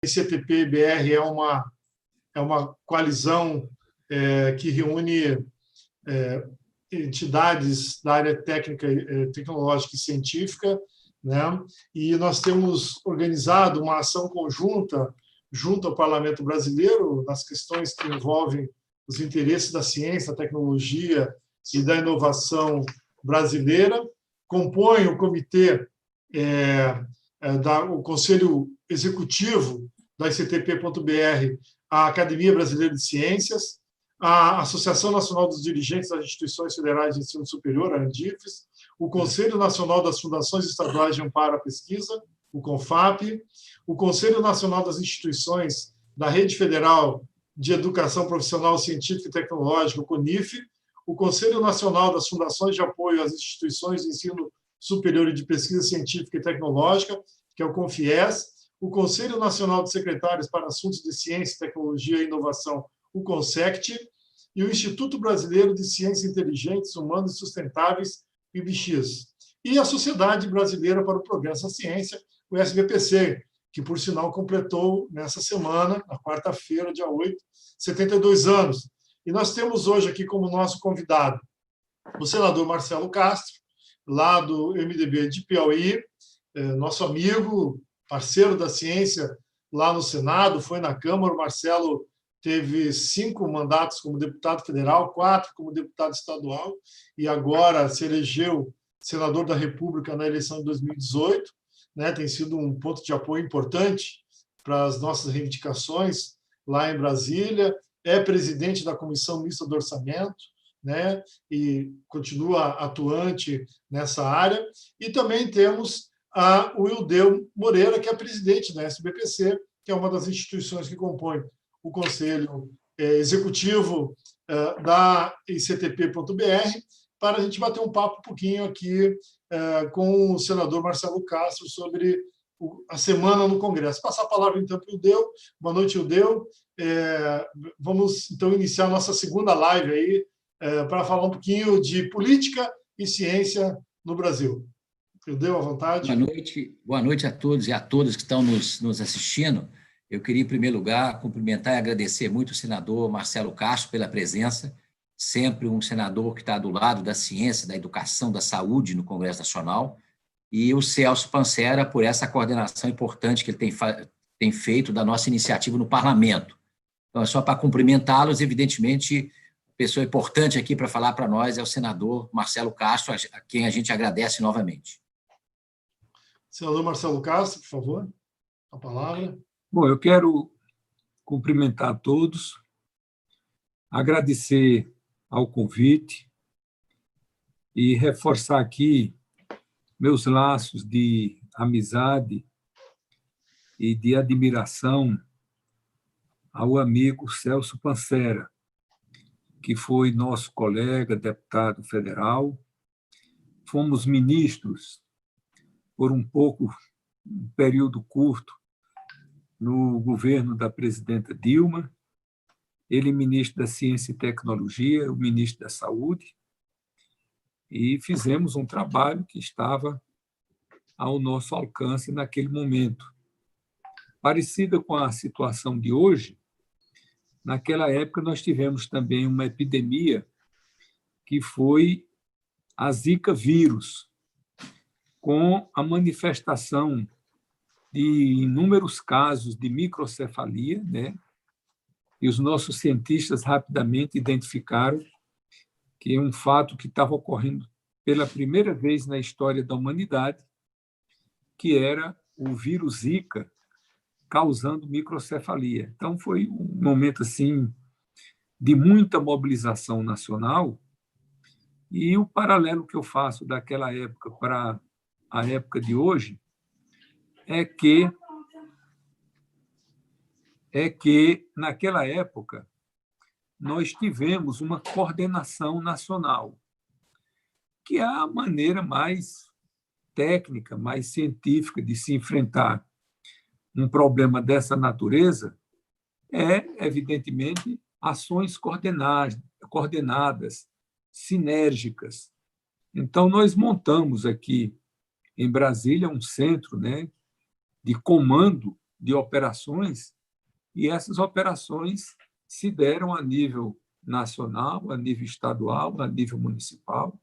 ICTP-BR é uma coalizão que reúne entidades da área técnica, tecnológica e científica, né? E nós temos organizado uma ação conjunta junto ao Parlamento Brasileiro nas questões que envolvem os interesses da ciência, da tecnologia e da inovação brasileira. Compõe o comitê, o Conselho Executivo da ICTP.br, a Academia Brasileira de Ciências, a Associação Nacional dos Dirigentes das Instituições Federais de Ensino Superior, a ANDIFES, o Conselho Nacional das Fundações Estaduais de Amparo à Pesquisa, o CONFAP, o Conselho Nacional das Instituições da Rede Federal de Educação Profissional Científica e Tecnológica, o CONIF, o Conselho Nacional das Fundações de Apoio às Instituições de Ensino Superior e de Pesquisa Científica e Tecnológica, que é o CONFIES, o Conselho Nacional de Secretários para Assuntos de Ciência, Tecnologia e Inovação, o CONSECT, e o Instituto Brasileiro de Ciências Inteligentes, Humanas e Sustentáveis, IBX, e a Sociedade Brasileira para o Progresso da Ciência, o SBPC, que, por sinal, completou nessa semana, na quarta-feira, dia 8, 72 anos. E nós temos hoje aqui como nosso convidado o senador Marcelo Castro, lá do MDB de Piauí, nosso amigo, parceiro da ciência lá no Senado, foi na Câmara. O Marcelo teve 5 mandatos como deputado federal, 4 como deputado estadual, e agora se elegeu senador da República na eleição de 2018. Né? Tem sido um ponto de apoio importante para as nossas reivindicações lá em Brasília. É presidente da Comissão Mista do Orçamento, né? E continua atuante nessa área. E também temos o Ildeu Moreira, que é presidente da SBPC, que é uma das instituições que compõe o Conselho Executivo da ICTP.br, para a gente bater um papo um pouquinho aqui com o senador Marcelo Castro sobre a semana no Congresso. Passar a palavra, então, para o Ildeu. Boa noite, Ildeu. Vamos, então, iniciar a nossa segunda live aí, para falar um pouquinho de política e ciência no Brasil. Ildeu, à vontade. Boa noite a todos e a todas que estão nos assistindo. Eu queria, em primeiro lugar, cumprimentar e agradecer muito o senador Marcelo Castro pela presença, sempre um senador que está do lado da ciência, da educação, da saúde no Congresso Nacional, e o Celso Pancera por essa coordenação importante que ele tem feito da nossa iniciativa no Parlamento. Então, é só para cumprimentá-los, evidentemente, a pessoa importante aqui para falar para nós é o senador Marcelo Castro, a quem a gente agradece novamente. Senador Marcelo Castro, por favor, a palavra. Bom, eu quero cumprimentar a todos, agradecer ao convite e reforçar aqui meus laços de amizade e de admiração ao amigo Celso Pancera, que foi nosso colega, deputado federal. Fomos ministros por um período curto, no governo da presidenta Dilma, ele ministro da Ciência e Tecnologia, o ministro da Saúde, e fizemos um trabalho que estava ao nosso alcance naquele momento. Parecida com a situação de hoje, naquela época nós tivemos também uma epidemia que foi a Zika vírus, com a manifestação de inúmeros casos de microcefalia, né? E os nossos cientistas rapidamente identificaram que é um fato que estava ocorrendo pela primeira vez na história da humanidade, que era o vírus Zika causando microcefalia. Então, foi um momento assim de muita mobilização nacional, e o paralelo que eu faço daquela época para a época de hoje é que naquela época nós tivemos uma coordenação nacional, que é a maneira mais técnica, mais científica de se enfrentar um problema dessa natureza, evidentemente, ações coordenadas, sinérgicas. Então, nós montamos aqui em Brasília um centro, né, de comando de operações, e essas operações se deram a nível nacional, a nível estadual, a nível municipal,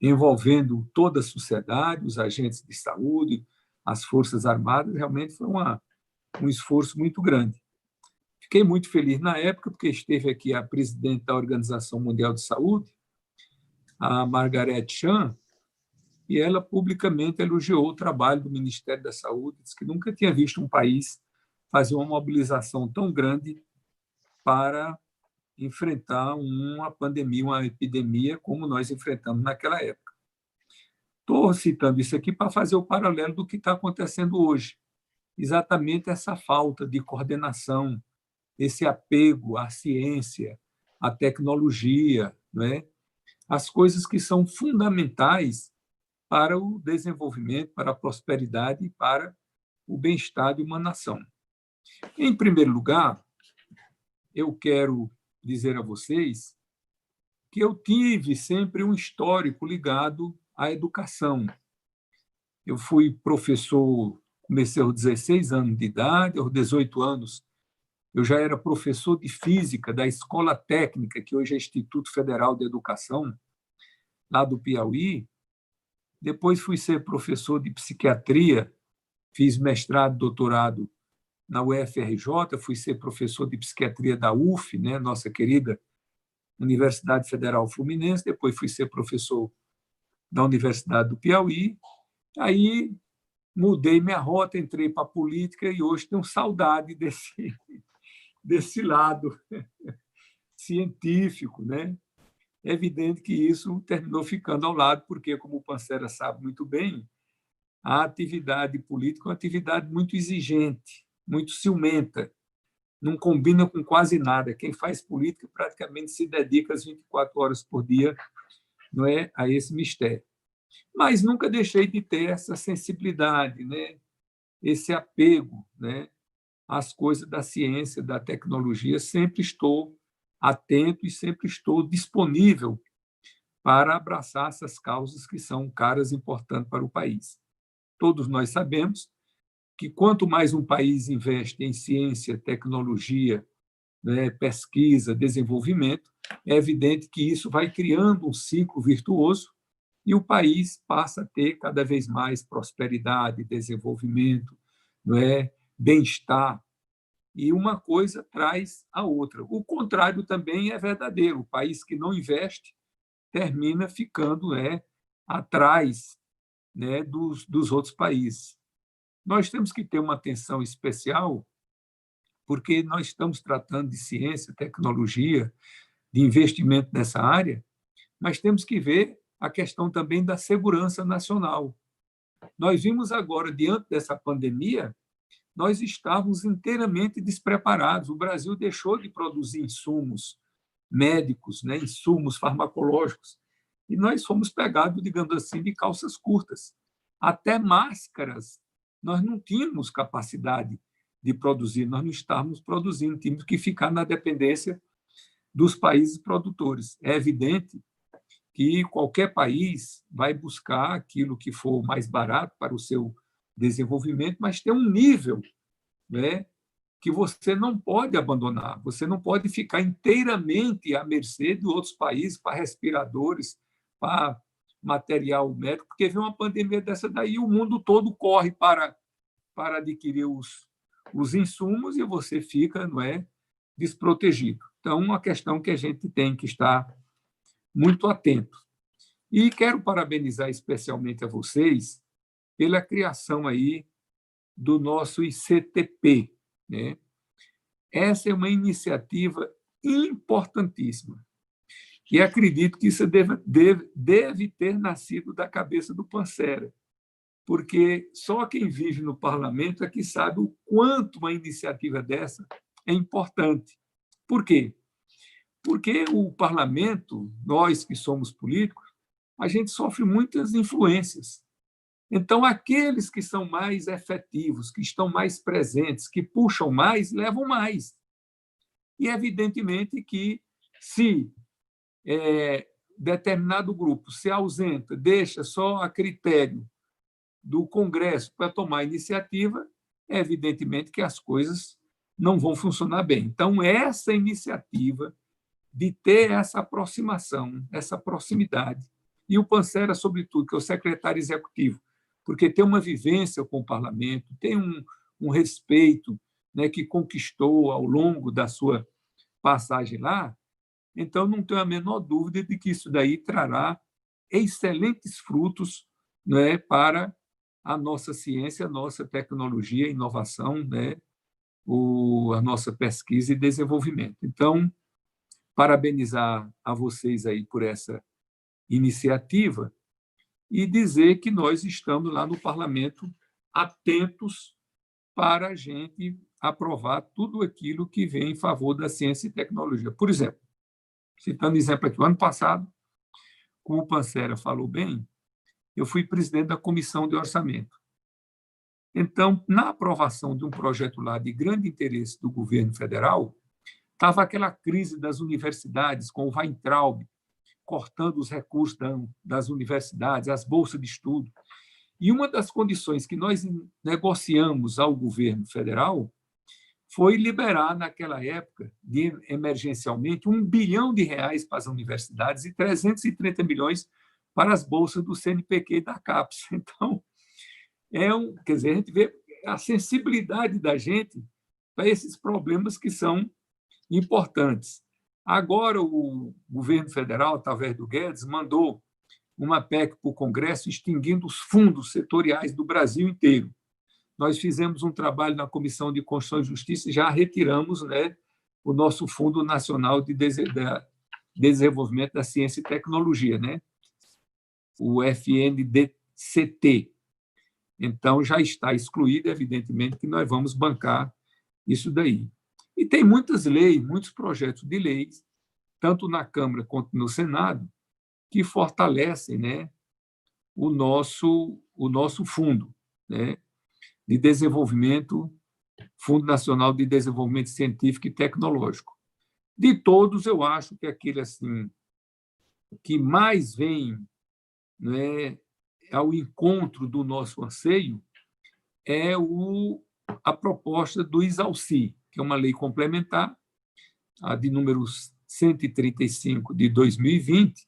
envolvendo toda a sociedade, os agentes de saúde, as Forças Armadas. Realmente foi um esforço muito grande. Fiquei muito feliz na época, porque esteve aqui a presidente da Organização Mundial de Saúde, a Margaret Chan, e ela publicamente elogiou o trabalho do Ministério da Saúde, disse que nunca tinha visto um país fazer uma mobilização tão grande para enfrentar uma pandemia, uma epidemia, como nós enfrentamos naquela época. Estou citando isso aqui para fazer o paralelo do que está acontecendo hoje. Exatamente essa falta de coordenação, esse apego à ciência, à tecnologia, não é? As coisas que são fundamentais para o desenvolvimento, para a prosperidade e para o bem-estar de uma nação. Em primeiro lugar, eu quero dizer a vocês que eu tive sempre um histórico ligado à educação. Eu fui professor, comecei aos 16 anos de idade, aos 18 anos eu já era professor de física da Escola Técnica, que hoje é Instituto Federal de Educação, lá do Piauí. Depois fui ser professor de psiquiatria, fiz mestrado, doutorado na UFRJ, fui ser professor de psiquiatria da UF, né, nossa querida Universidade Federal Fluminense. Depois fui ser professor da Universidade do Piauí. Aí mudei minha rota, entrei para a política e hoje tenho saudade desse lado científico, né? É evidente que isso terminou ficando ao lado, porque, como o Pancera sabe muito bem, a atividade política é uma atividade muito exigente, muito ciumenta, não combina com quase nada. Quem faz política praticamente se dedica às 24 horas por dia, não é, a esse mistério. Mas nunca deixei de ter essa sensibilidade, né? Esse apego, né? Às coisas da ciência, da tecnologia. Sempre estou atento e sempre estou disponível para abraçar essas causas que são caras e importantes para o país. Todos nós sabemos que quanto mais um país investe em ciência, tecnologia, né, pesquisa, desenvolvimento, é evidente que isso vai criando um ciclo virtuoso e o país passa a ter cada vez mais prosperidade, desenvolvimento, não é, bem-estar, e uma coisa traz a outra. O contrário também é verdadeiro. O país que não investe termina ficando atrás, né, dos outros países. Nós temos que ter uma atenção especial, porque nós estamos tratando de ciência, tecnologia, de investimento nessa área, mas temos que ver a questão também da segurança nacional. Nós vimos agora, diante dessa pandemia, nós estávamos inteiramente despreparados. O Brasil deixou de produzir insumos médicos, né, insumos farmacológicos, e nós fomos pegados, digamos assim, de calças curtas. Até máscaras nós não tínhamos capacidade de produzir, nós não estávamos produzindo, tínhamos que ficar na dependência dos países produtores. É evidente que qualquer país vai buscar aquilo que for mais barato para o seu desenvolvimento, mas tem um nível, né, que você não pode abandonar, você não pode ficar inteiramente à mercê de outros países para respiradores, para material médico, porque vem uma pandemia dessa daí, o mundo todo corre para adquirir os insumos e você fica, não é, desprotegido. Então, uma questão que a gente tem que estar muito atento. E quero parabenizar especialmente a vocês pela criação aí do nosso ICTP, né? Essa é uma iniciativa importantíssima. E acredito que isso deve ter nascido da cabeça do Pancera, porque só quem vive no parlamento é que sabe o quanto uma iniciativa dessa é importante. Por quê? Porque o parlamento, nós que somos políticos, a gente sofre muitas influências. Então, aqueles que são mais efetivos, que estão mais presentes, que puxam mais, levam mais. E, evidentemente, que se determinado grupo se ausenta, deixa só a critério do Congresso para tomar iniciativa, é evidentemente que as coisas não vão funcionar bem. Então, essa iniciativa de ter essa aproximação, essa proximidade, e o Pancera, sobretudo, que é o secretário executivo, porque tem uma vivência com o parlamento, tem um respeito, né, que conquistou ao longo da sua passagem lá, então não tenho a menor dúvida de que isso daí trará excelentes frutos, né, para a nossa ciência, a nossa tecnologia, inovação, né, a nossa pesquisa e desenvolvimento. Então, parabenizar a vocês aí por essa iniciativa e dizer que nós estamos lá no parlamento atentos para a gente aprovar tudo aquilo que vem em favor da ciência e tecnologia. Por exemplo, citando exemplo aqui, o ano passado, como o Pancera falou bem, eu fui presidente da Comissão de Orçamento. Então, na aprovação de um projeto lá de grande interesse do governo federal, estava aquela crise das universidades, com o Weintraub cortando os recursos das universidades, as bolsas de estudo. E uma das condições que nós negociamos ao governo federal foi liberar, naquela época, emergencialmente, R$ 1 bilhão para as universidades e 330 milhões para as bolsas do CNPq e da CAPES. Então, quer dizer, a gente vê a sensibilidade da gente para esses problemas que são importantes. Agora, o governo federal, através do Guedes, mandou uma PEC para o Congresso extinguindo os fundos setoriais do Brasil inteiro. Nós fizemos um trabalho na Comissão de Constituição e Justiça e já retiramos, né, o nosso Fundo Nacional de Desenvolvimento da Ciência e Tecnologia, né, o FNDCT. Então, já está excluído, evidentemente, que nós vamos bancar isso daí. E tem muitas leis, muitos projetos de leis, tanto na Câmara quanto no Senado, que fortalecem, né, o nosso fundo, né, de desenvolvimento, Fundo Nacional de Desenvolvimento Científico e Tecnológico. De todos, eu acho que aquele assim que mais vem, né, ao encontro do nosso anseio é a proposta do Isalci, que é uma lei complementar, a de número 135 de 2020,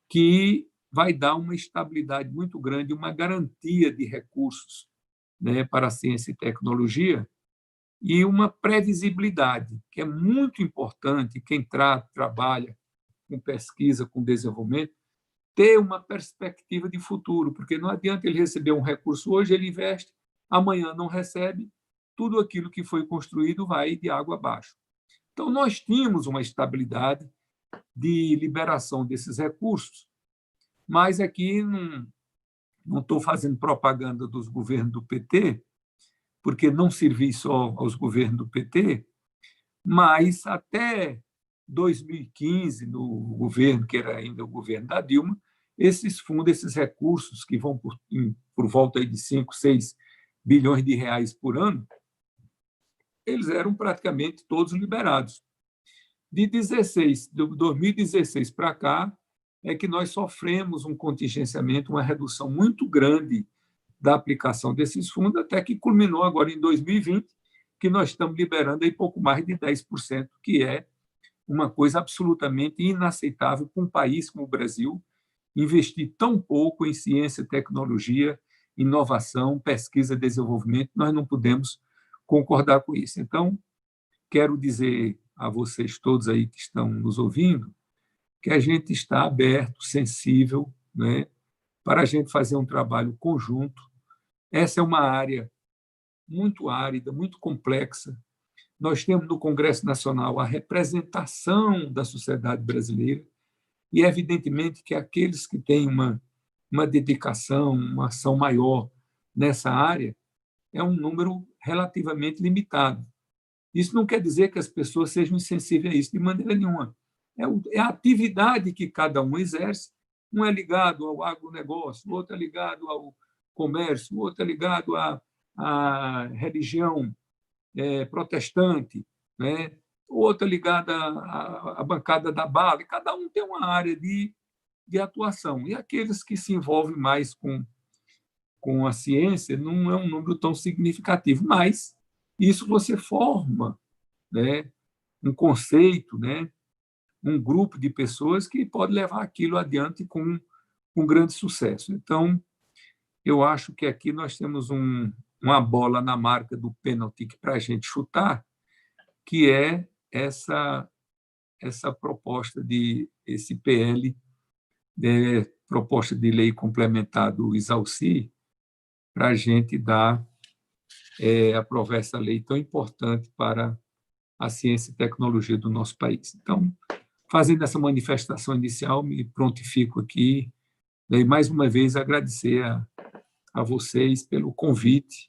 que vai dar uma estabilidade muito grande, uma garantia de recursos, né, para a ciência e tecnologia e uma previsibilidade, que é muito importante quem trabalha com pesquisa, com desenvolvimento, ter uma perspectiva de futuro, porque não adianta ele receber um recurso hoje, ele investe, amanhã não recebe, tudo aquilo que foi construído vai de água abaixo. Então, nós tínhamos uma estabilidade de liberação desses recursos, mas aqui não estou fazendo propaganda dos governos do PT, porque não servi só aos governos do PT, mas até 2015, no governo, que era ainda o governo da Dilma, esses fundos, esses recursos que vão por volta de 5, 6 bilhões de reais por ano, eles eram praticamente todos liberados. De 2016 para cá, é que nós sofremos um contingenciamento, uma redução muito grande da aplicação desses fundos, até que culminou agora em 2020, que nós estamos liberando aí pouco mais de 10%, que é uma coisa absolutamente inaceitável para um país como o Brasil, investir tão pouco em ciência, tecnologia, inovação, pesquisa, desenvolvimento, nós não podemos concordar com isso. Então, quero dizer a vocês todos aí que estão nos ouvindo que a gente está aberto, sensível, né, para a gente fazer um trabalho conjunto. Essa é uma área muito árida, muito complexa. Nós temos no Congresso Nacional a representação da sociedade brasileira e, evidentemente, que aqueles que têm uma dedicação, uma ação maior nessa área é um número relativamente limitado. Isso não quer dizer que as pessoas sejam insensíveis a isso, de maneira nenhuma. É a atividade que cada um exerce. Um é ligado ao agronegócio, o outro é ligado ao comércio, o outro é ligado à religião protestante, né? O outro é ligado à bancada da bala. E cada um tem uma área de atuação. E aqueles que se envolvem mais com com a ciência não é um número tão significativo, mas isso você forma, né, um conceito, né, um grupo de pessoas que pode levar aquilo adiante com grande sucesso. Então, eu acho que aqui nós temos uma bola na marca do pênalti para a gente chutar, que é essa proposta esse PL, proposta de lei complementar do Isalci, para a gente aprovar essa lei tão importante para a ciência e tecnologia do nosso país. Então, fazendo essa manifestação inicial, me prontifico aqui, e mais uma vez agradecer a vocês pelo convite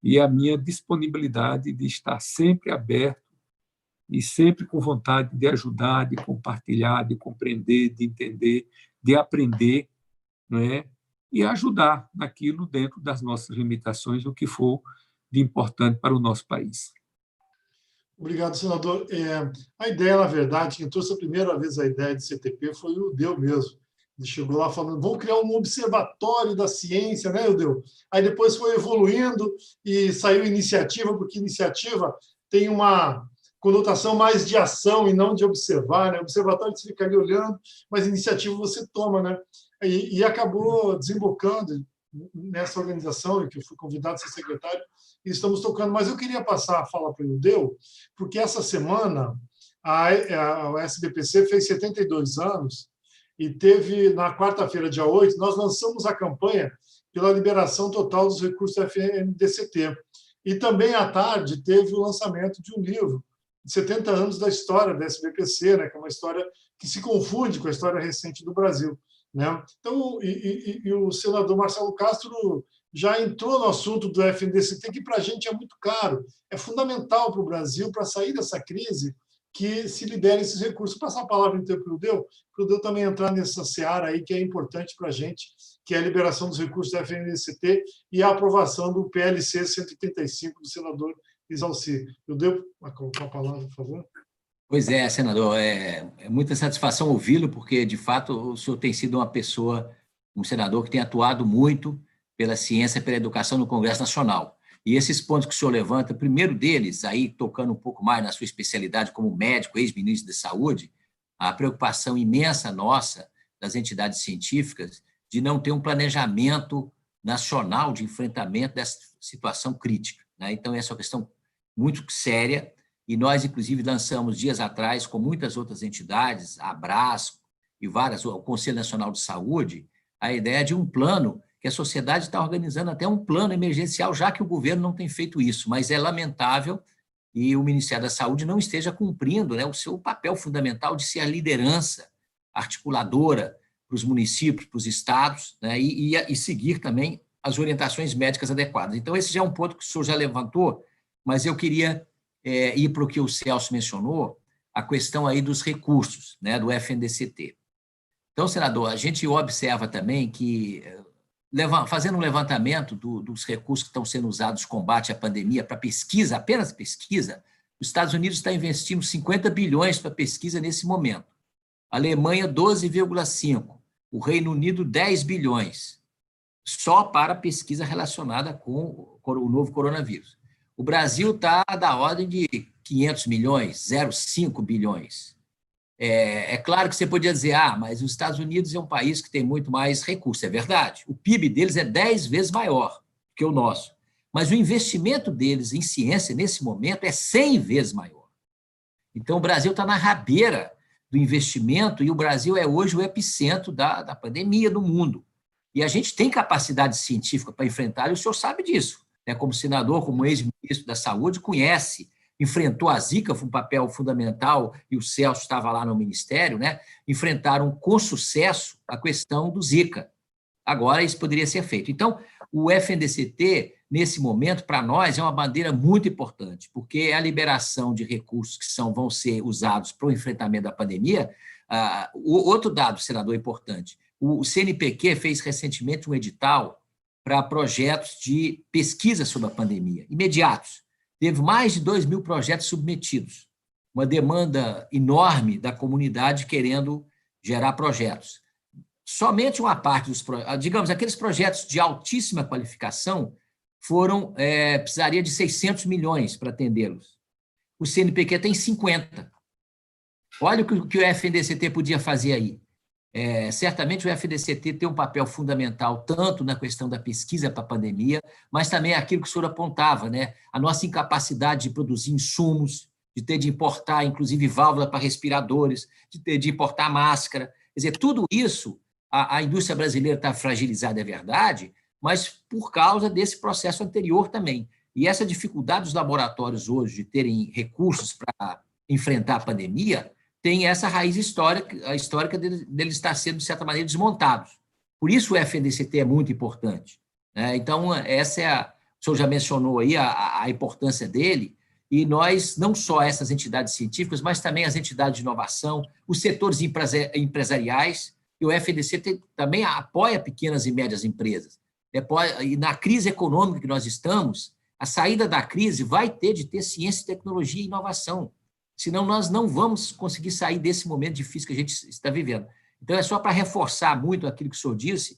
e a minha disponibilidade de estar sempre aberto e sempre com vontade de ajudar, de compartilhar, de compreender, de entender, de aprender, não é? E ajudar naquilo dentro das nossas limitações, o que for de importante para o nosso país. Obrigado, senador. A ideia, na verdade, quem trouxe a primeira vez a ideia de CTP foi o Eudeu mesmo. Ele chegou lá falando, vamos criar um observatório da ciência, né, Eudeu? Aí depois foi evoluindo e saiu iniciativa, porque iniciativa tem uma conotação mais de ação e não de observar, né? Observatório você fica ali olhando, mas iniciativa você toma, né? E acabou desembocando nessa organização, em que eu fui convidado a ser secretário, e estamos tocando. Mas eu queria passar a fala para o Eudeu, porque essa semana a SBPC fez 72 anos e teve, na quarta-feira, dia 8, nós lançamos a campanha pela liberação total dos recursos da FNDCT. E também, à tarde, teve o lançamento de um livro de 70 anos da história da SBPC, né, que é uma história que se confunde com a história recente do Brasil, né? Então, o senador Marcelo Castro já entrou no assunto do FNDCT, que para a gente é muito caro, é fundamental para o Brasil, para sair dessa crise, que se liberem esses recursos. Vou passar a palavra então para o Eudeu também entrar nessa seara aí que é importante para a gente, que é a liberação dos recursos da FNDCT e a aprovação do PLC 135 do senador Isalci. Eudeu, com a palavra, por favor. Pois é, senador, é muita satisfação ouvi-lo, porque, de fato, o senhor tem sido uma pessoa, um senador que tem atuado muito pela ciência e pela educação no Congresso Nacional. E esses pontos que o senhor levanta, o primeiro deles, aí tocando um pouco mais na sua especialidade como médico, ex-ministro da Saúde, a preocupação imensa nossa, das entidades científicas, de não ter um planejamento nacional de enfrentamento dessa situação crítica, né? Então, essa é uma questão muito séria, e nós, inclusive, lançamos dias atrás, com muitas outras entidades, a Abrasco e várias, o Conselho Nacional de Saúde, a ideia de um plano, que a sociedade está organizando até um plano emergencial, já que o governo não tem feito isso, mas é lamentável e o Ministério da Saúde não esteja cumprindo, né, o seu papel fundamental de ser a liderança articuladora para os municípios, para os estados, né, e seguir também as orientações médicas adequadas. Então, esse já é um ponto que o senhor já levantou, mas eu queria ir para o que o Celso mencionou, a questão aí dos recursos, né, do FNDCT. Então, senador, a gente observa também que, fazendo um levantamento dos recursos que estão sendo usados no combate à pandemia para pesquisa, apenas pesquisa, os Estados Unidos está investindo 50 bilhões para pesquisa nesse momento. A Alemanha, 12,5. O Reino Unido, 10 bilhões, só para pesquisa relacionada com o novo coronavírus. O Brasil está da ordem de 500 milhões, 0,5 bilhões. É claro que você podia dizer, mas os Estados Unidos é um país que tem muito mais recursos, é verdade. O PIB deles é 10 vezes maior que o nosso, mas o investimento deles em ciência, nesse momento, é 100 vezes maior. Então, o Brasil está na rabeira do investimento e o Brasil é hoje o epicentro da pandemia do mundo. E a gente tem capacidade científica para enfrentar, e o senhor sabe disso. Como senador, como ex-ministro da Saúde, conhece, enfrentou a Zika, foi um papel fundamental, e o Celso estava lá no Ministério, né? Enfrentaram com sucesso a questão do Zika. Agora, isso poderia ser feito. Então, o FNDCT, nesse momento, para nós, é uma bandeira muito importante, porque é a liberação de recursos que vão ser usados para o enfrentamento da pandemia. Outro dado, senador, importante, o CNPq fez recentemente um edital para projetos de pesquisa sobre a pandemia, imediatos. Teve mais de 2.000 projetos submetidos, uma demanda enorme da comunidade querendo gerar projetos. somente uma parte dos digamos, aqueles projetos de altíssima qualificação precisaria de 600 milhões para atendê-los. O CNPq tem 50. Olha o que o FNDCT podia fazer aí. Certamente o FNDCT tem um papel fundamental tanto na questão da pesquisa para a pandemia, mas também aquilo que o senhor apontava, né? A nossa incapacidade de produzir insumos, de ter de importar, inclusive, válvula para respiradores, de ter de importar máscara. Quer dizer, tudo isso, a indústria brasileira está fragilizada, é verdade, mas por causa desse processo anterior também. E essa dificuldade dos laboratórios hoje de terem recursos para enfrentar a pandemia tem essa raiz histórica deles estar sendo, de certa maneira, desmontados. Por isso o FNDCT é muito importante, né? Então, o senhor já mencionou aí a importância dele, e nós, não só essas entidades científicas, mas também as entidades de inovação, os setores empresariais, e o FNDCT também apoia pequenas e médias empresas. E na crise econômica que nós estamos, a saída da crise vai ter de ter ciência, tecnologia e inovação. Senão nós não vamos conseguir sair desse momento difícil que a gente está vivendo. Então, é só para reforçar muito aquilo que o senhor disse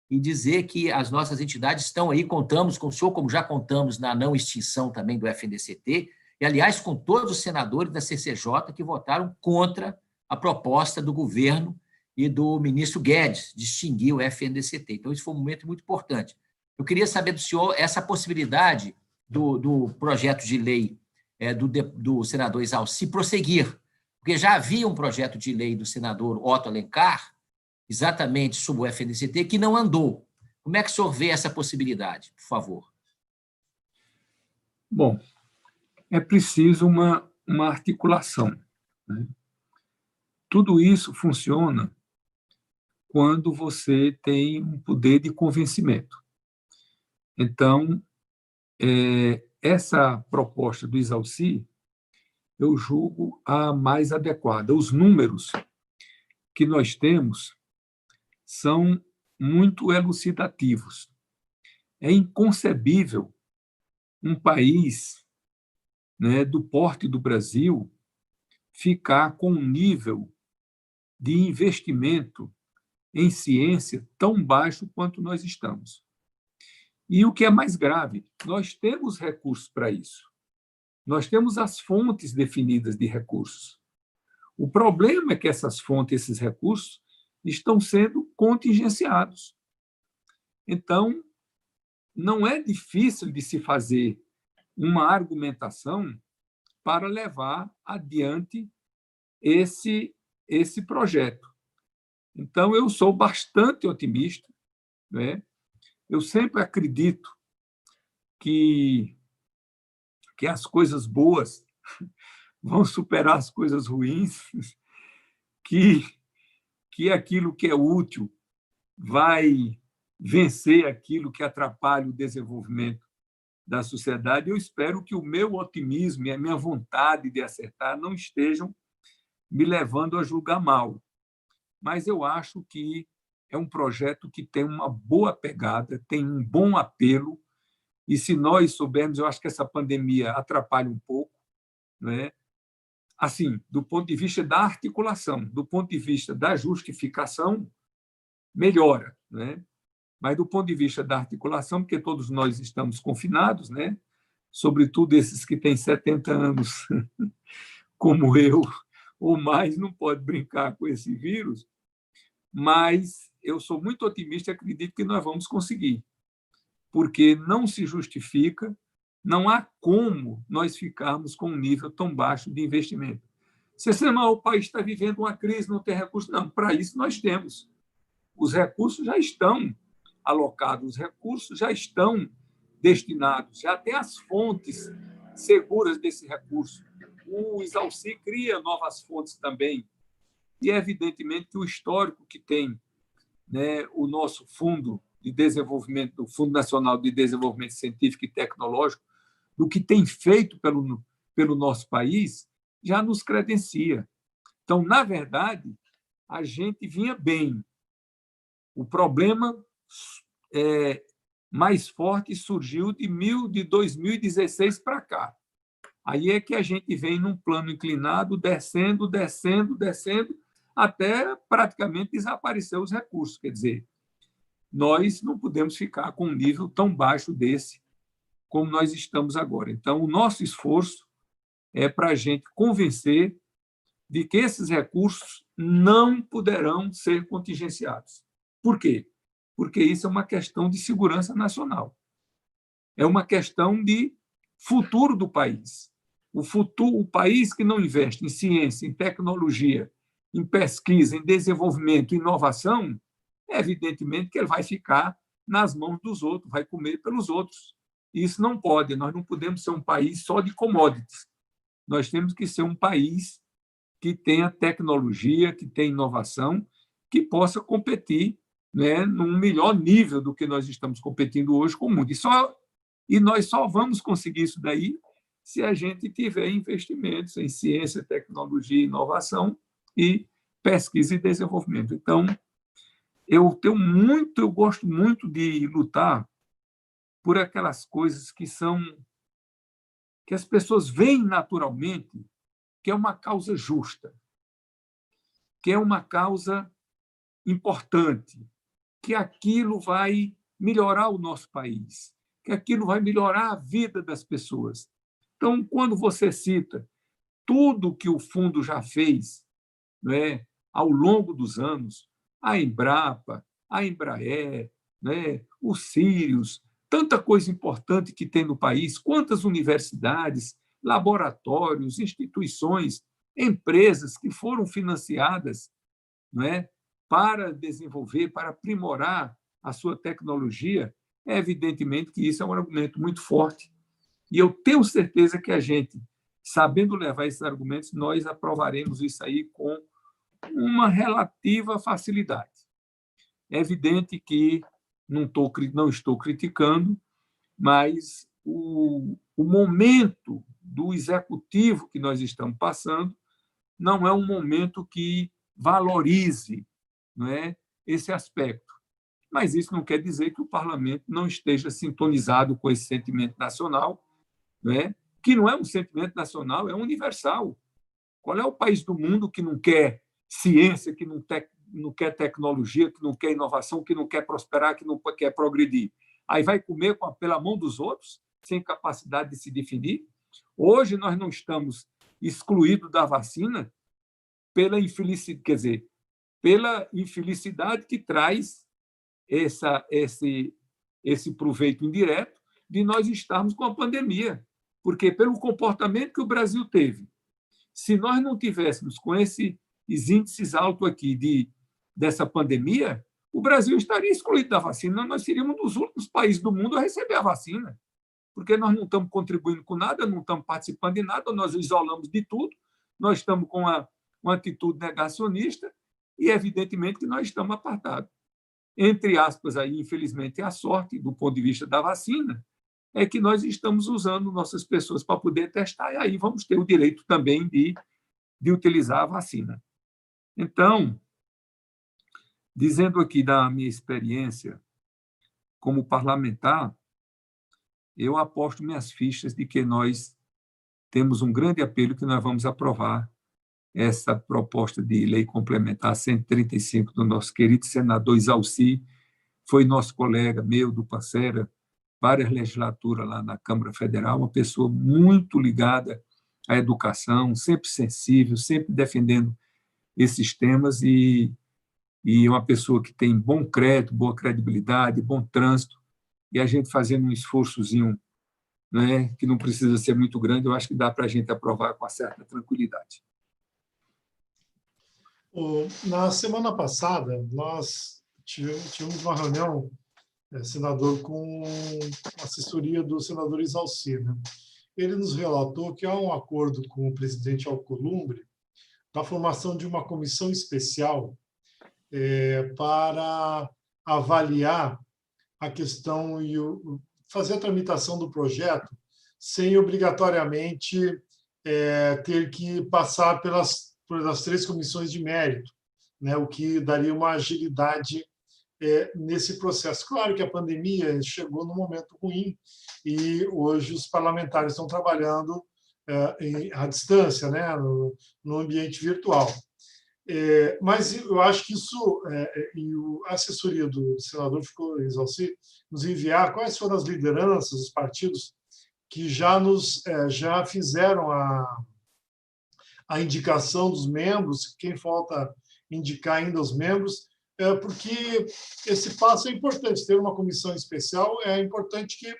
e dizer que as nossas entidades estão aí, contamos com o senhor, como já contamos na não extinção também do FNDCT, e, aliás, com todos os senadores da CCJ que votaram contra a proposta do governo e do ministro Guedes de extinguir o FNDCT. Então, isso foi um momento muito importante. Eu queria saber do senhor essa possibilidade do projeto de lei do senador Exalci prosseguir, porque já havia um projeto de lei do senador Otto Alencar, exatamente sobre o FNDCT, que não andou. Como é que o senhor vê essa possibilidade, por favor? Bom, é preciso uma articulação, né? Tudo isso funciona quando você tem um poder de convencimento. Então, essa proposta do Exalci, eu julgo a mais adequada. Os números que nós temos são muito elucidativos. É inconcebível um país, né, do porte do Brasil ficar com um nível de investimento em ciência tão baixo quanto nós estamos. E o que é mais grave, nós temos recursos para isso. Nós temos as fontes definidas de recursos. O problema é que essas fontes, esses recursos, estão sendo contingenciados. Então, não é difícil de se fazer uma argumentação para levar adiante esse projeto. Então, eu sou bastante otimista, né? Eu sempre acredito que as coisas boas vão superar as coisas ruins, que aquilo que é útil vai vencer aquilo que atrapalha o desenvolvimento da sociedade. Eu espero que o meu otimismo e a minha vontade de acertar não estejam me levando a julgar mal. Mas eu acho que é um projeto que tem uma boa pegada, tem um bom apelo, e se nós soubermos, eu acho que essa pandemia atrapalha um pouco, né? Assim, do ponto de vista da articulação, do ponto de vista da justificação, melhora, né? Mas do ponto de vista da articulação, porque todos nós estamos confinados, né? Sobretudo esses que têm 70 anos, como eu, ou mais, não pode brincar com esse vírus, mas eu sou muito otimista e acredito que nós vamos conseguir, porque não se justifica, não há como nós ficarmos com um nível tão baixo de investimento. Se o país está vivendo uma crise, não tem recursos, não, para isso nós temos. Os recursos já estão alocados, os recursos já estão destinados, já tem as fontes seguras desse recurso. O Exalci cria novas fontes também, e é evidentemente que o histórico que tem, né, o nosso Fundo de Desenvolvimento, o Fundo Nacional de Desenvolvimento Científico e Tecnológico, do que tem feito pelo nosso país, já nos credencia. Então, na verdade, a gente vinha bem. O problema mais forte surgiu de 2016 para cá. Aí é que a gente vem num plano inclinado, descendo, até praticamente desaparecer os recursos. Quer dizer, nós não podemos ficar com um nível tão baixo desse como nós estamos agora. Então, o nosso esforço é para a gente convencer de que esses recursos não poderão ser contingenciados. Por quê? Porque isso é uma questão de segurança nacional. É uma questão de futuro do país. O país que não investe em ciência, em tecnologia, em pesquisa, em desenvolvimento, em inovação, evidentemente que ele vai ficar nas mãos dos outros, vai comer pelos outros. Isso não pode, nós não podemos ser um país só de commodities. Nós temos que ser um país que tenha tecnologia, que tenha inovação, que possa competir, né, num melhor nível do que nós estamos competindo hoje com o mundo. E nós só vamos conseguir isso daí se a gente tiver investimentos em ciência, tecnologia, inovação e pesquisa e desenvolvimento. Então, eu gosto muito de lutar por aquelas coisas que as pessoas veem naturalmente, que é uma causa justa, que é uma causa importante, que aquilo vai melhorar o nosso país, que aquilo vai melhorar a vida das pessoas. Então, quando você cita tudo que o fundo já fez, né, ao longo dos anos, a Embrapa, a Embraer, né, o Sirius, tanta coisa importante que tem no país, quantas universidades, laboratórios, instituições, empresas que foram financiadas, né, para desenvolver, para aprimorar a sua tecnologia, é evidentemente que isso é um argumento muito forte. E eu tenho certeza que a gente, sabendo levar esses argumentos, nós aprovaremos isso aí com uma relativa facilidade. É evidente que não estou criticando, mas o momento do executivo que nós estamos passando não é um momento que valorize, não é, esse aspecto. Mas isso não quer dizer que o parlamento não esteja sintonizado com esse sentimento nacional, não é? Que não é um sentimento nacional, é universal. Qual é o país do mundo que não quer ciência, que não quer tecnologia, que não quer inovação, que não quer prosperar, que não quer progredir? Aí vai comer pela mão dos outros, sem capacidade de se definir? Hoje nós não estamos excluídos da vacina pela infelicidade, quer dizer, pela infelicidade que traz esse proveito indireto de nós estarmos com a pandemia. Porque, pelo comportamento que o Brasil teve, se nós não tivéssemos com esses índices altos aqui dessa pandemia, o Brasil estaria excluído da vacina. Nós seríamos um dos últimos países do mundo a receber a vacina, porque nós não estamos contribuindo com nada, não estamos participando de nada, nós isolamos de tudo, nós estamos com uma atitude negacionista e, evidentemente, que nós estamos apartados. Entre aspas, aí, infelizmente, a sorte, do ponto de vista da vacina, é que nós estamos usando nossas pessoas para poder testar, e aí vamos ter o direito também de utilizar a vacina. Então, dizendo aqui da minha experiência como parlamentar, eu aposto minhas fichas de que nós temos um grande apelo que nós vamos aprovar essa proposta de lei complementar 135 do nosso querido senador Isalci, foi nosso colega meu, do Passera, várias legislaturas lá na Câmara Federal, uma pessoa muito ligada à educação, sempre sensível, sempre defendendo esses temas e uma pessoa que tem bom crédito, boa credibilidade, bom trânsito, e a gente fazendo um esforçozinho, né, que não precisa ser muito grande, eu acho que dá para a gente aprovar com uma certa tranquilidade. Na semana passada, nós tivemos uma reunião, senador, com a assessoria do senador Isalci, né? Ele nos relatou que há um acordo com o presidente Alcolumbre da formação de uma comissão especial para avaliar a questão e fazer a tramitação do projeto sem obrigatoriamente ter que passar pelas 3 comissões de mérito, né? O que daria uma agilidade nesse processo. Claro que a pandemia chegou num momento ruim e hoje os parlamentares estão trabalhando à distância, né? no ambiente virtual. Mas eu acho que isso, e a assessoria do senador ficou exaustivo, nos enviar quais foram as lideranças, os partidos que já fizeram a indicação dos membros, quem falta indicar ainda os membros, porque esse passo é importante. Ter uma comissão especial é importante, que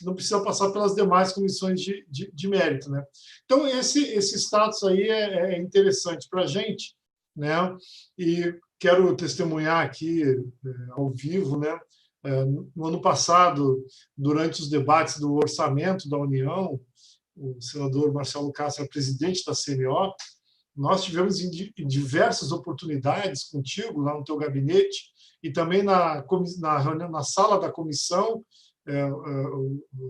não precisa passar pelas demais comissões de mérito, né? Então, esse status aí é interessante para a gente, né? E quero testemunhar aqui, ao vivo, né? No ano passado, durante os debates do orçamento da União, o senador Marcelo Castro, presidente da CMO, nós tivemos em diversas oportunidades contigo, lá no teu gabinete, e também na reunião, na sala da comissão,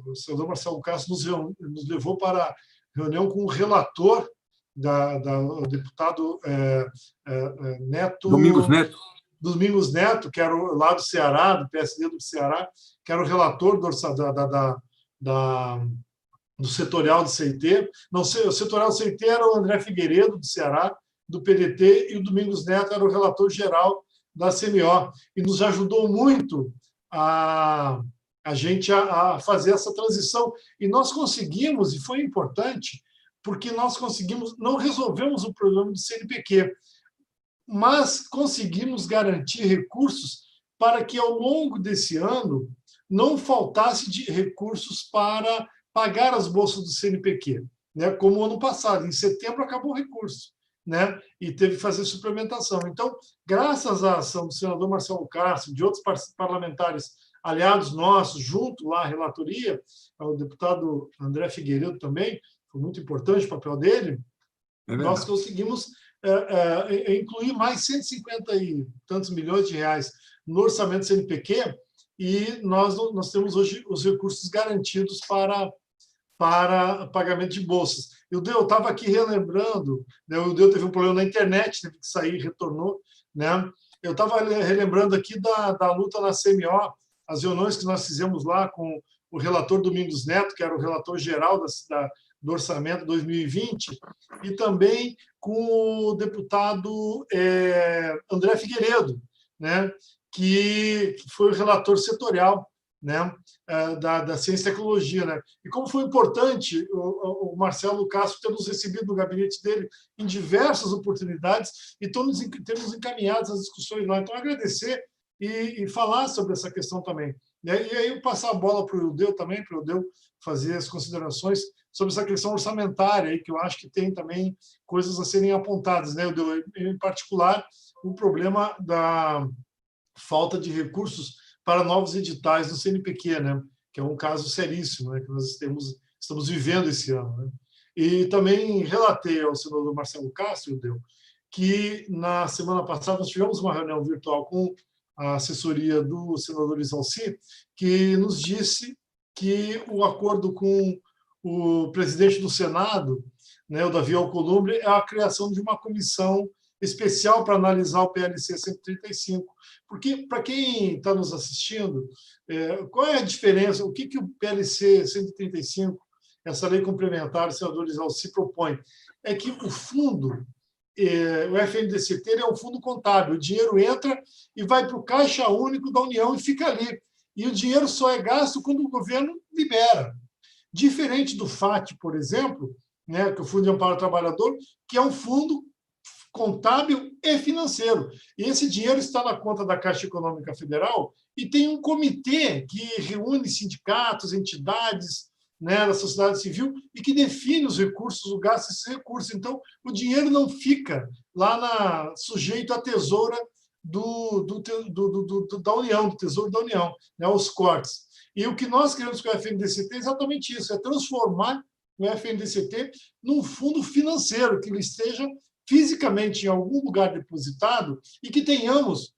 o senador Marcelo Castro nos levou para a reunião com o relator, o deputado Domingos Neto, que era lá do Ceará, do PSD do Ceará, que era o relator do setorial do CIT. Não, o setorial do CIT era o André Figueiredo, do Ceará, do PDT, e o Domingos Neto era o relator geral da CMO. E nos ajudou muito a gente a fazer essa transição. E nós conseguimos, e foi importante, porque nós conseguimos, não resolvemos o problema do CNPq, mas conseguimos garantir recursos para que, ao longo desse ano, não faltasse de recursos para pagar as bolsas do CNPq, né? Como o ano passado. Em setembro acabou o recurso, né? E teve que fazer suplementação. Então, graças à ação do senador Marcelo Castro, de outros parlamentares aliados nossos, junto lá à relatoria, o deputado André Figueiredo também, foi muito importante o papel dele, nós conseguimos incluir mais 150 e tantos milhões de reais no orçamento do CNPq, e nós temos hoje os recursos garantidos para pagamento de bolsas. Eu estava aqui relembrando, né, o Deu teve um problema na internet, teve que sair, retornou, né? Eu estava relembrando aqui da luta na CMO, as reuniões que nós fizemos lá com o relator Domingos Neto, que era o relator geral do orçamento 2020, e também com o deputado André Figueiredo, né, que foi o relator setorial, né, da ciência e tecnologia, né? E como foi importante o Marcelo Castro ter nos recebido no gabinete dele em diversas oportunidades e termos encaminhado as discussões lá. Então, agradecer e falar sobre essa questão também. E aí eu passar a bola para o Eudeu também, para o Eudeu fazer as considerações sobre essa questão orçamentária, aí, que eu acho que tem também coisas a serem apontadas, né, Eudeu? Em particular, o problema da falta de recursos para novos editais no CNPq, né? Que é um caso seríssimo, né? Que nós estamos vivendo esse ano, né? E também relatei ao senador Marcelo Castro, que na semana passada nós tivemos uma reunião virtual com a assessoria do senador Exalci, que nos disse que o acordo com o presidente do Senado, né, o Davi Alcolumbre, é a criação de uma comissão especial para analisar o PLC 135. Porque, para quem está nos assistindo, qual é a diferença? O que o PLC 135, essa lei complementar, o senador Exalci propõe? É que o fundo, o FNDCT, é um fundo contábil. O dinheiro entra e vai para o Caixa Único da União e fica ali. E o dinheiro só é gasto quando o governo libera. Diferente do FAT, por exemplo, né, que é o Fundo de Amparo ao Trabalhador, que é um fundo contábil e financeiro. E esse dinheiro está na conta da Caixa Econômica Federal e tem um comitê que reúne sindicatos, entidades, né, da sociedade civil e que define os recursos, o gasto desses recursos. Então, o dinheiro não fica lá sujeito à tesoura da União, do Tesouro da União, né, os cortes. E o que nós queremos com o FNDCT é exatamente isso, é transformar o FNDCT num fundo financeiro, que ele esteja fisicamente em algum lugar depositado e que tenhamos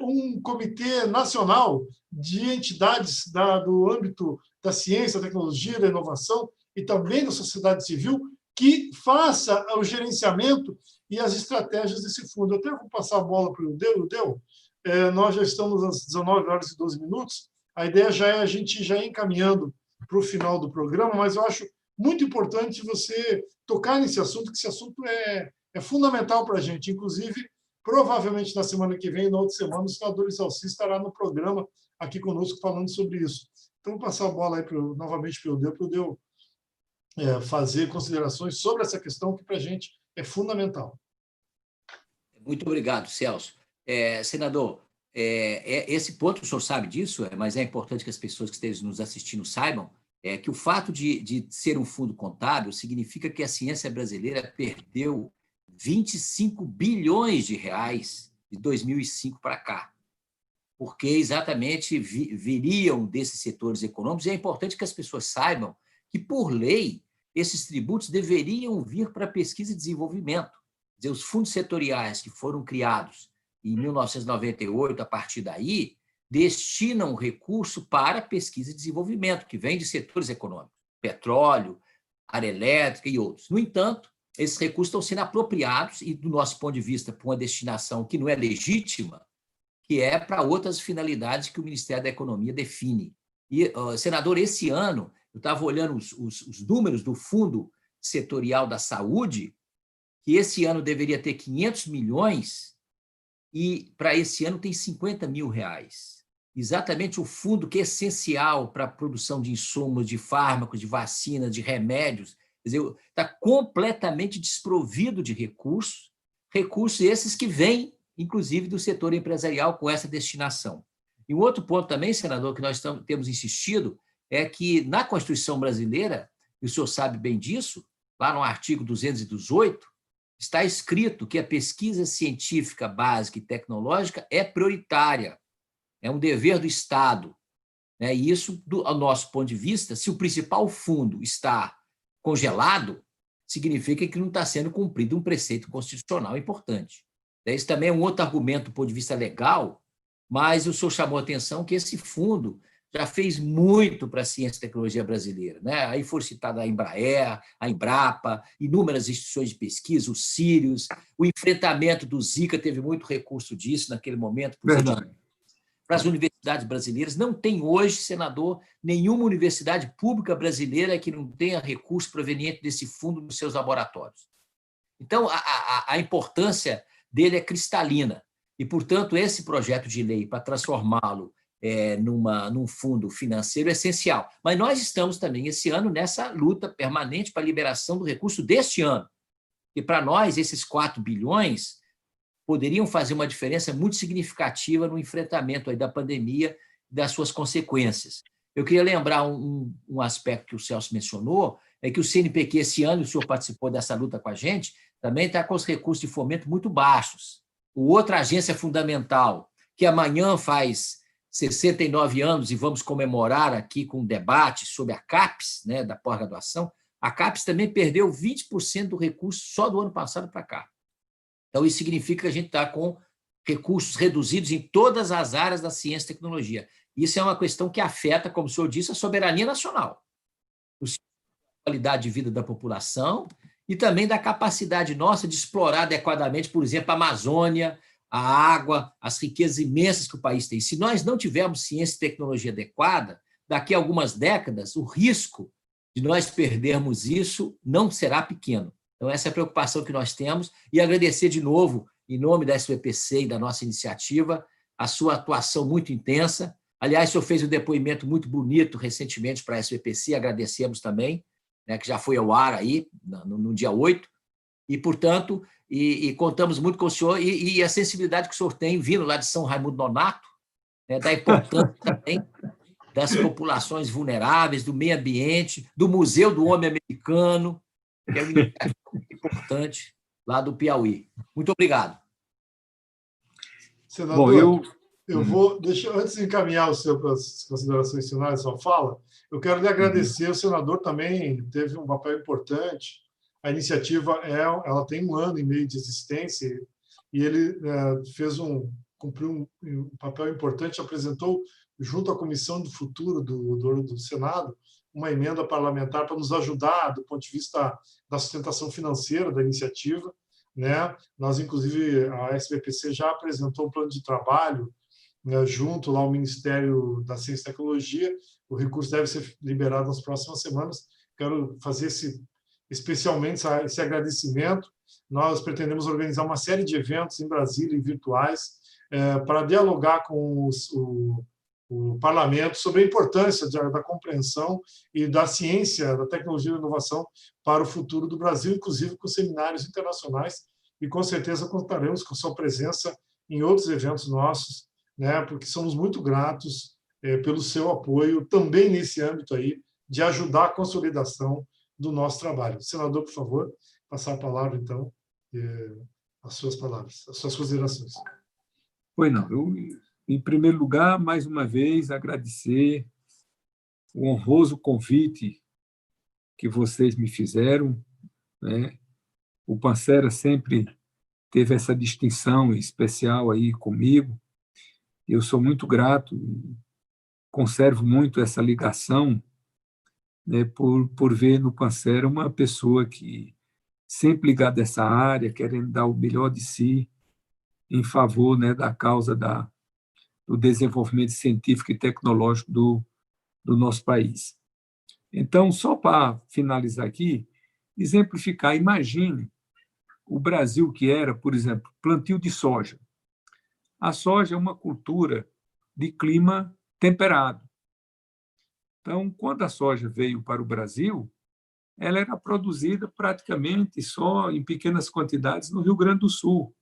um comitê nacional de entidades do âmbito da ciência, da tecnologia, da inovação e também da sociedade civil que faça o gerenciamento e as estratégias desse fundo. Eu até vou passar a bola para o Eudeu. Nós já estamos às 19h12. A ideia já é a gente já ir encaminhando para o final do programa, mas eu acho muito importante você tocar nesse assunto, que esse assunto é fundamental para a gente. Inclusive, provavelmente na semana que vem, na outra semana, o senador Isalci estará no programa aqui conosco falando sobre isso. Então, vou passar a bola aí novamente para o Eudeu fazer considerações sobre essa questão que para a gente é fundamental. Muito obrigado, Celso. Senador, esse ponto, o senhor sabe disso, mas é importante que as pessoas que estejam nos assistindo saibam, que o fato de ser um fundo contábil significa que a ciência brasileira perdeu 25 bilhões de reais de 2005 para cá, porque exatamente viriam desses setores econômicos, e é importante que as pessoas saibam que, por lei, esses tributos deveriam vir para pesquisa e desenvolvimento. Quer dizer, os fundos setoriais que foram criados em 1998, a partir daí, destinam recurso para pesquisa e desenvolvimento, que vem de setores econômicos, petróleo, área elétrica e outros. No entanto, esses recursos estão sendo apropriados e, do nosso ponto de vista, para uma destinação que não é legítima, que é para outras finalidades que o Ministério da Economia define. E, senador, esse ano, eu estava olhando os números do Fundo Setorial da Saúde, que esse ano deveria ter 500 milhões e, para esse ano, tem 50 mil reais. Exatamente o fundo que é essencial para a produção de insumos, de fármacos, de vacinas, de remédios. Quer dizer, está completamente desprovido de recursos esses que vêm, inclusive, do setor empresarial com essa destinação. E um outro ponto também, senador, que nós temos insistido, é que na Constituição brasileira, e o senhor sabe bem disso, lá no artigo 218, está escrito que a pesquisa científica básica e tecnológica é prioritária, é um dever do Estado. E isso, ao nosso ponto de vista, se o principal fundo está congelado, significa que não está sendo cumprido um preceito constitucional importante. Esse também é um outro argumento do ponto de vista legal, mas o senhor chamou a atenção que esse fundo já fez muito para a ciência e tecnologia brasileira. Aí foi citada a Embraer, a Embrapa, inúmeras instituições de pesquisa, o Sirius, o enfrentamento do Zika teve muito recurso disso naquele momento. Para as universidades brasileiras. Não tem hoje, senador, nenhuma universidade pública brasileira que não tenha recurso proveniente desse fundo nos seus laboratórios. Então, a importância dele é cristalina. E, portanto, esse projeto de lei, para transformá-lo num fundo financeiro, é essencial. Mas nós estamos também, esse ano, nessa luta permanente para a liberação do recurso deste ano. E, para nós, esses 4 bilhões poderiam fazer uma diferença muito significativa no enfrentamento aí da pandemia e das suas consequências. Eu queria lembrar um aspecto que o Celso mencionou, é que o CNPq, esse ano, o senhor participou dessa luta com a gente, também está com os recursos de fomento muito baixos. Outra agência fundamental, que amanhã faz 69 anos e vamos comemorar aqui com um debate sobre a CAPES, da pós-graduação, a CAPES também perdeu 20% do recurso só do ano passado para cá. Então, isso significa que a gente está com recursos reduzidos em todas as áreas da ciência e tecnologia. Isso é uma questão que afeta, como o senhor disse, a soberania nacional, a qualidade de vida da população e também da capacidade nossa de explorar adequadamente, por exemplo, a Amazônia, a água, as riquezas imensas que o país tem. Se nós não tivermos ciência e tecnologia adequada, daqui a algumas décadas, o risco de nós perdermos isso não será pequeno. Então, essa é a preocupação que nós temos e agradecer de novo, em nome da SBPC e da nossa iniciativa, a sua atuação muito intensa. Aliás, o senhor fez um depoimento muito bonito recentemente para a SBPC, agradecemos também, que já foi ao ar aí, no dia 8, e, portanto, contamos muito com o senhor e a sensibilidade que o senhor tem, vindo lá de São Raimundo Nonato, da importância também das populações vulneráveis, do meio ambiente, do Museu do Homem Americano, que é uma iniciativa muito importante lá do Piauí. Muito obrigado. Senador, eu vou, antes de encaminhar o senhor para as considerações finais da sua fala, eu quero lhe agradecer. O senador também teve um papel importante. A iniciativa ela tem 1 ano e meio de existência e ele cumpriu um papel importante, apresentou, junto à Comissão do Futuro do Senado, uma emenda parlamentar para nos ajudar do ponto de vista da sustentação financeira da iniciativa. Nós, inclusive, a SBPC já apresentou um plano de trabalho junto lá ao Ministério da Ciência e Tecnologia. O recurso deve ser liberado nas próximas semanas. Quero fazer especialmente esse agradecimento. Nós pretendemos organizar uma série de eventos em Brasília, virtuais, para dialogar com o parlamento sobre a importância da compreensão e da ciência, da tecnologia e da inovação para o futuro do Brasil, inclusive com seminários internacionais, e com certeza contaremos com sua presença em outros eventos nossos, né, porque somos muito gratos pelo seu apoio também nesse âmbito aí de ajudar a consolidação do nosso trabalho. Senador, por favor, passar a palavra, então, as suas palavras, as suas considerações. Pois não, eu, em primeiro lugar, mais uma vez, agradecer o honroso convite que vocês me fizeram, né? O Pancera sempre teve essa distinção especial aí comigo. Eu sou muito grato, conservo muito essa ligação, né, por ver no Pancera uma pessoa que sempre ligada a essa área, querendo dar o melhor de si em favor, né, da causa do desenvolvimento científico e tecnológico do nosso país. Então, só para finalizar aqui, exemplificar, imagine o Brasil que era, por exemplo, plantio de soja. A soja é uma cultura de clima temperado. Então, quando a soja veio para o Brasil, ela era produzida praticamente só em pequenas quantidades no Rio Grande do Sul.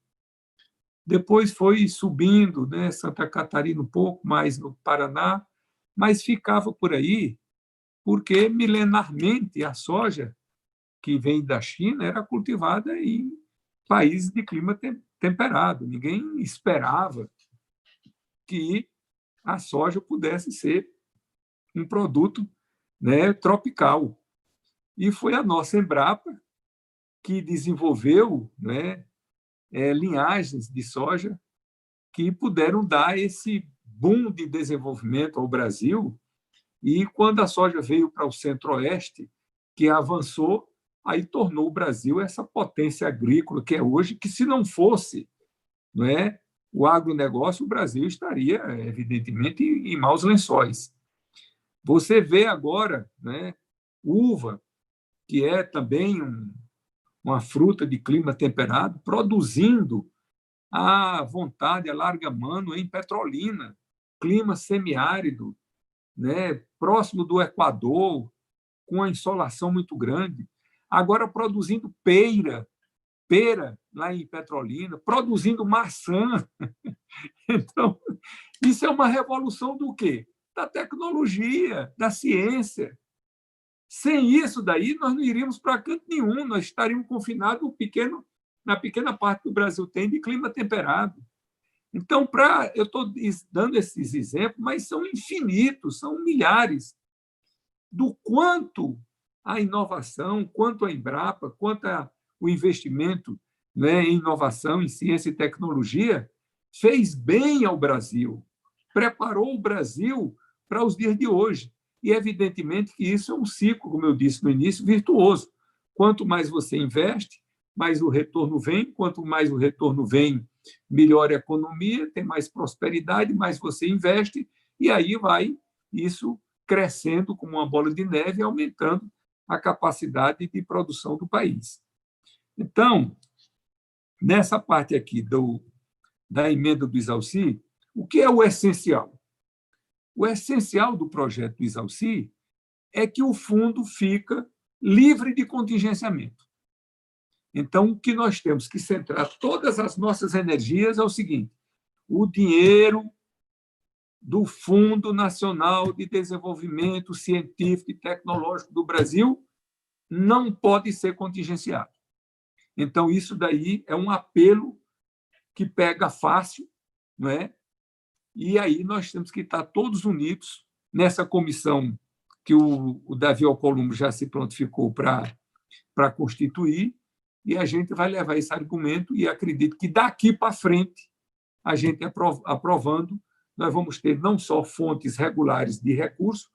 Depois foi subindo, né, Santa Catarina um pouco, mais no Paraná, mas ficava por aí porque milenarmente a soja que vem da China era cultivada em países de clima temperado. Ninguém esperava que a soja pudesse ser um produto, né, tropical. E foi a nossa Embrapa que desenvolveu, né, linhagens de soja que puderam dar esse boom de desenvolvimento ao Brasil. E quando a soja veio para o Centro-Oeste, que avançou, aí tornou o Brasil essa potência agrícola que é hoje, que se não fosse, não é, o agronegócio, o Brasil estaria, evidentemente, em maus lençóis. Você vê agora, né, uva, que é também uma fruta de clima temperado, produzindo à vontade, a larga mano, em Petrolina, clima semiárido, né, próximo do Equador, com a insolação muito grande. Agora produzindo pera lá em Petrolina, produzindo maçã. Então, isso é uma revolução do quê? Da tecnologia, da ciência. Sem isso daí, nós não iríamos para canto nenhum, nós estaríamos confinados na pequena parte que o Brasil tem de clima temperado. Então, eu estou dando esses exemplos, mas são infinitos, são milhares, do quanto a inovação, quanto a Embrapa, quanto o investimento, né, em inovação, em ciência e tecnologia, fez bem ao Brasil, preparou o Brasil para os dias de hoje. E, evidentemente, que isso é um ciclo, como eu disse no início, virtuoso. Quanto mais você investe, mais o retorno vem. Quanto mais o retorno vem, melhor a economia, tem mais prosperidade, mais você investe, e aí vai isso crescendo como uma bola de neve, aumentando a capacidade de produção do país. Então, nessa parte aqui da emenda do Isalci, o que é o essencial? O essencial do projeto do Isalci é que o fundo fica livre de contingenciamento. Então, o que nós temos que centrar todas as nossas energias é o seguinte: o dinheiro do Fundo Nacional de Desenvolvimento Científico e Tecnológico do Brasil não pode ser contingenciado. Então, isso daí é um apelo que pega fácil, não é? E aí nós temos que estar todos unidos nessa comissão que o Davi Alcolumbre já se prontificou para constituir, e a gente vai levar esse argumento, e acredito que daqui para frente, a gente aprovando, nós vamos ter não só fontes regulares de recursos,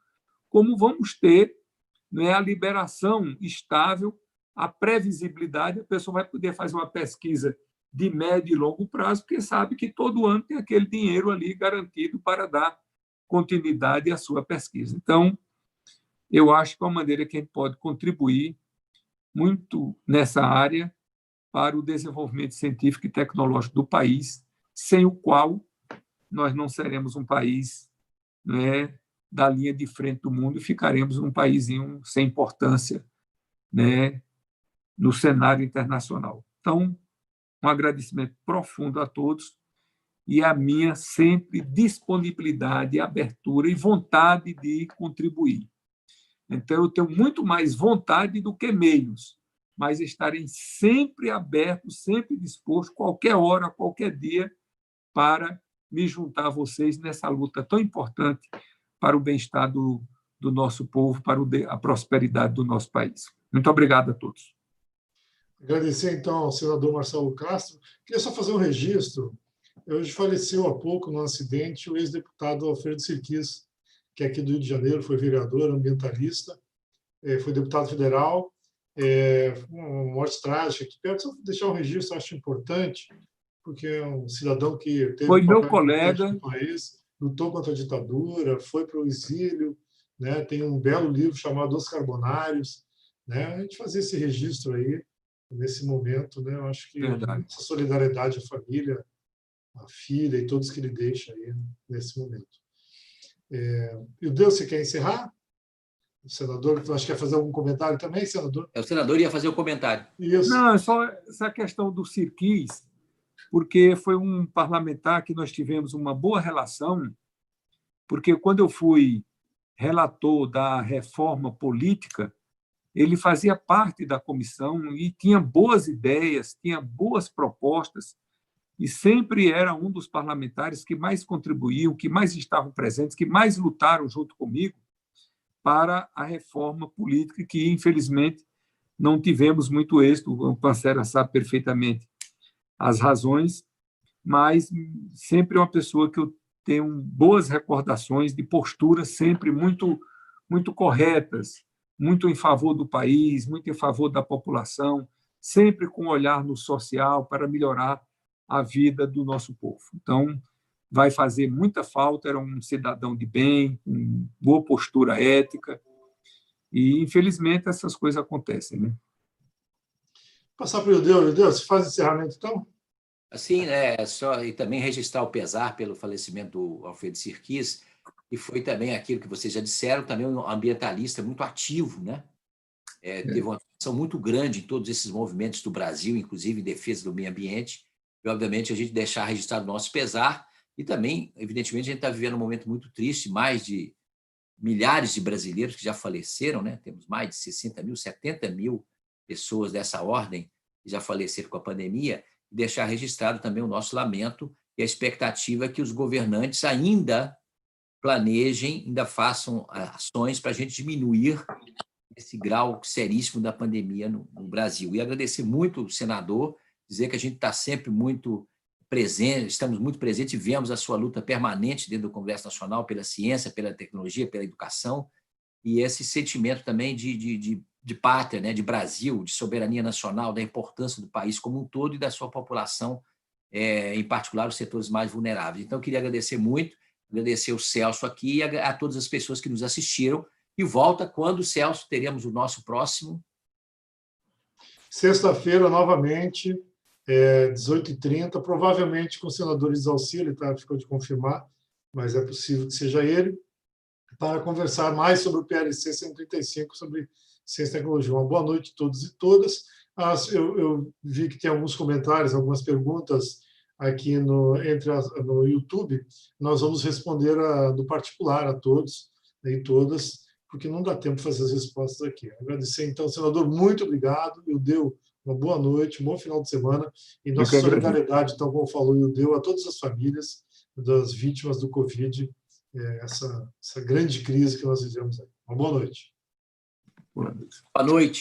como vamos ter, né, a liberação estável, a previsibilidade, a pessoa vai poder fazer uma pesquisa de médio e longo prazo, porque sabe que todo ano tem aquele dinheiro ali garantido para dar continuidade à sua pesquisa. Então, eu acho que é uma maneira que a gente pode contribuir muito nessa área para o desenvolvimento científico e tecnológico do país, sem o qual nós não seremos um país, né, da linha de frente do mundo e ficaremos um paísinho sem importância, né, no cenário internacional. Então, um agradecimento profundo a todos e a minha sempre disponibilidade, abertura e vontade de contribuir. Então, eu tenho muito mais vontade do que meios, mas estarei sempre aberto, sempre disposto, qualquer hora, qualquer dia, para me juntar a vocês nessa luta tão importante para o bem-estar do nosso povo, para a prosperidade do nosso país. Muito obrigado a todos. Agradecer, então, ao senador Marcelo Castro. Queria só fazer um registro. Hoje faleceu há pouco, num acidente, o ex-deputado Alfredo Sirquis, que é aqui do Rio de Janeiro, foi vereador, ambientalista, foi deputado federal, uma morte trágica. Quero só deixar um registro, acho importante, porque é um cidadão que teve foi um meu papel colega no país, lutou contra a ditadura, foi para o exílio, né? Tem um belo livro chamado Os Carbonários, né? A gente fazer esse registro aí, nesse momento, né? Eu acho que verdade. essa solidariedade à família, à filha e todos que ele deixa aí nesse momento. E o Deus, você quer encerrar? O senador, acho que quer fazer algum comentário também, senador? O senador ia fazer o comentário. Isso. Não, é só essa questão do Sirquis, porque foi um parlamentar que nós tivemos uma boa relação, porque quando eu fui relator da reforma política, ele fazia parte da comissão e tinha boas ideias, tinha boas propostas, e sempre era um dos parlamentares que mais contribuíam, que mais estavam presentes, que mais lutaram junto comigo para a reforma política, que, infelizmente, não tivemos muito êxito. O Pancera sabe perfeitamente as razões, mas sempre é uma pessoa que eu tenho boas recordações de posturas sempre muito corretas, muito em favor do país, muito em favor da população, sempre com um olhar no social para melhorar a vida do nosso povo. Então, vai fazer muita falta, era um cidadão de bem, com boa postura ética, e, infelizmente, essas coisas acontecem, né? Passar para o Deus. Deus, você faz encerramento, então? Assim, só e também registrar o pesar pelo falecimento do Alfredo Sirquis, e foi também aquilo que vocês já disseram, também um ambientalista muito ativo, né? Teve uma ação muito grande em todos esses movimentos do Brasil, inclusive em defesa do meio ambiente, e, obviamente, a gente deixar registrado o nosso pesar, e também, evidentemente, a gente está vivendo um momento muito triste, mais de milhares de brasileiros que já faleceram, né? Temos mais de 60 mil, 70 mil pessoas dessa ordem que já faleceram com a pandemia, e deixar registrado também o nosso lamento e a expectativa que os governantes ainda planejem, ainda façam ações para a gente diminuir esse grau seríssimo da pandemia no Brasil. E agradecer muito o senador, dizer que a gente está sempre muito presente, estamos muito presentes e vemos a sua luta permanente dentro do Congresso Nacional pela ciência, pela tecnologia, pela educação, e esse sentimento também de pátria, né, de Brasil, de soberania nacional, da importância do país como um todo e da sua população, em particular os setores mais vulneráveis. Então, eu queria agradecer muito, agradecer o Celso aqui e a todas as pessoas que nos assistiram, e volta quando, Celso, teremos o nosso próximo? Sexta-feira, novamente, 18h30, provavelmente com o senador Isalci, ele ficou de confirmar, mas é possível que seja ele, para conversar mais sobre o PLC 135, sobre ciência e tecnologia. Uma boa noite a todos e todas. Eu vi que tem alguns comentários, algumas perguntas aqui no YouTube. Nós vamos responder no particular a todos e todas, porque não dá tempo de fazer as respostas aqui. Agradecer, então, senador, muito obrigado. Eu deu uma boa noite, um bom final de semana. E nossa solidariedade, então, como falou, eu deu a todas as famílias das vítimas do Covid, essa grande crise que nós vivemos aí. Uma boa noite. Boa noite.